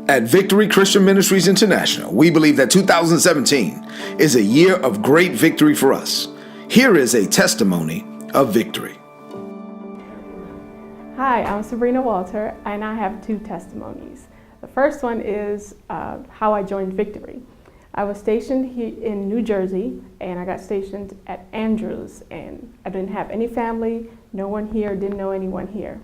At Victory Christian Ministries International, we believe that 2017 is a year of great victory for us. Here is a testimony of victory. Hi, I'm Sebrina Walter, and I have two testimonies. The first one is how I joined Victory. I was stationed here in New Jersey, and I got stationed at Andrews, and I didn't have any family, no one here, didn't know anyone here.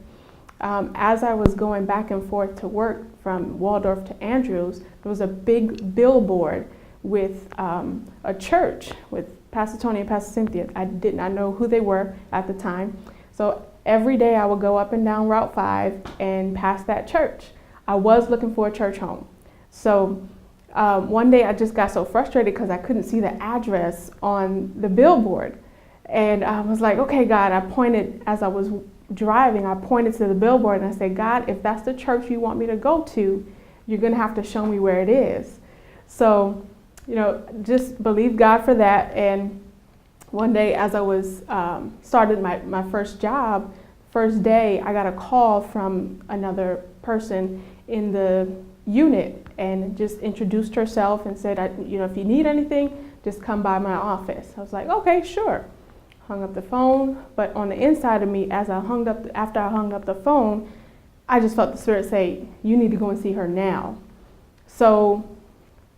As I was going back and forth to work from Waldorf to Andrews, there was a big billboard with a church with Pastor Tony and Pastor Cynthia. I did not know who they were at the time. So every day I would go up and down Route 5 and pass that church. I was looking for a church home. So one day I just got so frustrated because I couldn't see the address on the billboard. And I was like, okay, God, I pointed as I was driving, I pointed to the billboard and I said, God, if that's the church you want me to go to, you're going to have to show me where it is. So, just believe God for that. And one day as I was started my first job, first day, I got a call from another person in the unit and just introduced herself and said, if you need anything, just come by my office. I was like, okay, sure. Hung up the phone, but on the inside of me, after I hung up the phone, I just felt the Spirit say, you need to go and see her now. So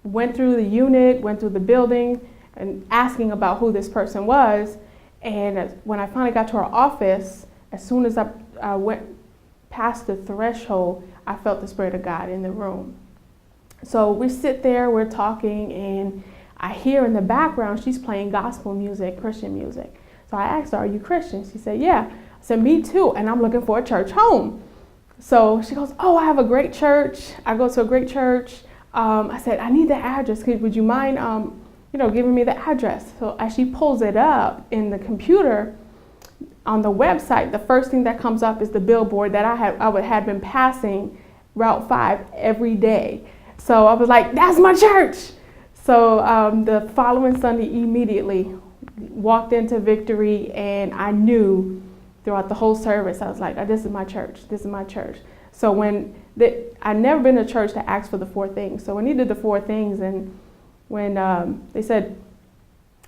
went through the unit, went through the building, and asking about who this person was. And when I finally got to her office, as soon as I went past the threshold, I felt the Spirit of God in the room. So we sit there, we're talking, and I hear in the background, she's playing gospel music, Christian music. So I asked her, are you Christian? She said, yeah. I said, me too, and I'm looking for a church home. So she goes, oh, I have a great church. I go to a great church. I said, I need the address. Would you mind, giving me the address? So as she pulls it up in the computer, on the website, the first thing that comes up is the billboard that I had been passing Route 5 every day. So I was like, that's my church. So the following Sunday, immediately walked into Victory, and I knew throughout the whole service, I was like, this is my church. This is my church. So I'd never been to church that asked for the four things. So when he did the four things, and when they said,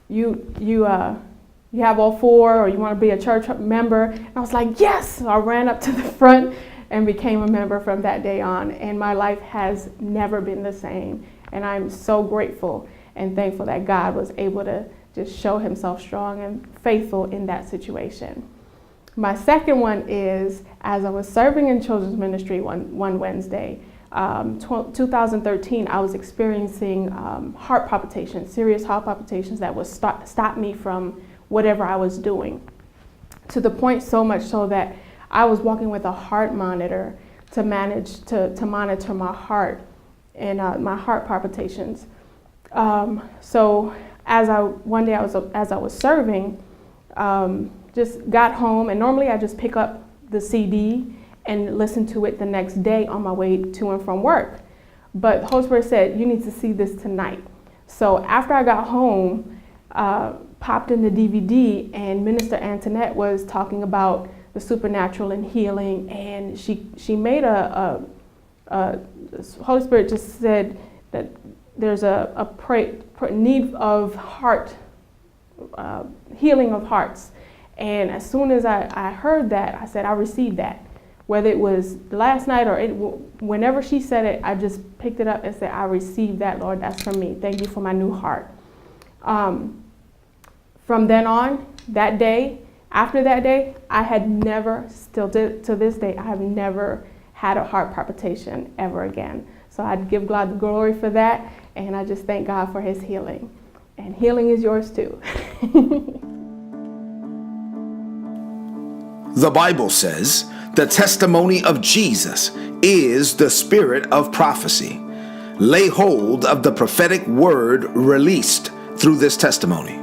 you have all four, or you want to be a church member, and I was like, yes. So I ran up to the front and became a member from that day on, and my life has never been the same. And I'm so grateful and thankful that God was able to just show himself strong and faithful in that situation. My second one is, as I was serving in children's ministry one Wednesday, 2013, I was experiencing heart palpitations, serious heart palpitations that would stop me from whatever I was doing, to the point so much so that I was walking with a heart monitor to monitor my heart and my heart palpitations. So as I was serving, just got home, and normally I just pick up the CD and listen to it the next day on my way to and from work. But the Holy Spirit said, you need to see this tonight. So after I got home, popped in the DVD, and Minister Antoinette was talking about the supernatural and healing, and she made the Holy Spirit just said that there's a need of heart, healing of hearts. And as soon as I heard that, I said, I received that. Whether it was last night or whenever she said it, I just picked it up and said, I received that, Lord, that's from me. Thank you for my new heart. From then on, that day, after that day, I had never, still to this day, I have never had a heart palpitation ever again. So I'd give God the glory for that, and I just thank God for his healing. And healing is yours too. The Bible says the testimony of Jesus is the spirit of prophecy. Lay hold of the prophetic word released through this testimony.